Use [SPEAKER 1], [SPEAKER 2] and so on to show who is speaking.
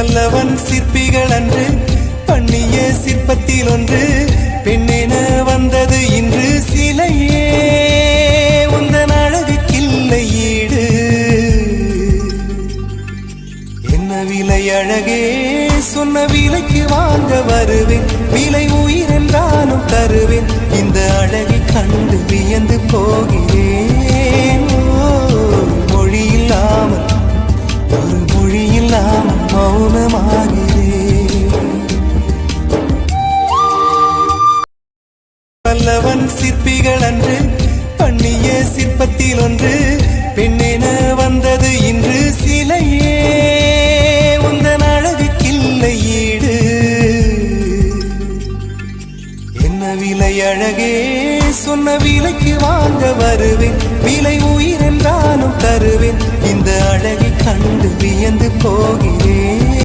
[SPEAKER 1] பல்லவன் சிற்பிகள் அன்று பண்ணிய சிற்பத்தில் ஒன்று பெண்ணென வந்தது இன்று சிலையே உந்தன் அழகுக்கில்லை ஈடு. என்ன விலை அழகே சொன்ன விலைக்கு வாங்க வருவேன், விலை உயிர் என்றாலும் தருவேன், இந்த அழகை கண்டு வியந்து போகிறேன். மொழி இல்லாமல் ஒரு மொழி இல்லாமல் மௌனமாகிறேன். பல்லவன் சிற்பிகள் அன்று பண்ணிய சிற்பத்தில் ஒன்று பெண்ணென வந்தது இன்று சிலையே உந்தன் அழகுக்கில்லை ஈடு. என்ன விலை அழகே சொன்ன விலைக்கு வாங்க வருவேன், விலை உயிர் என்றாலும் தருவேன், இந்த அழகை கண்டு வியந்து போகிறேன்.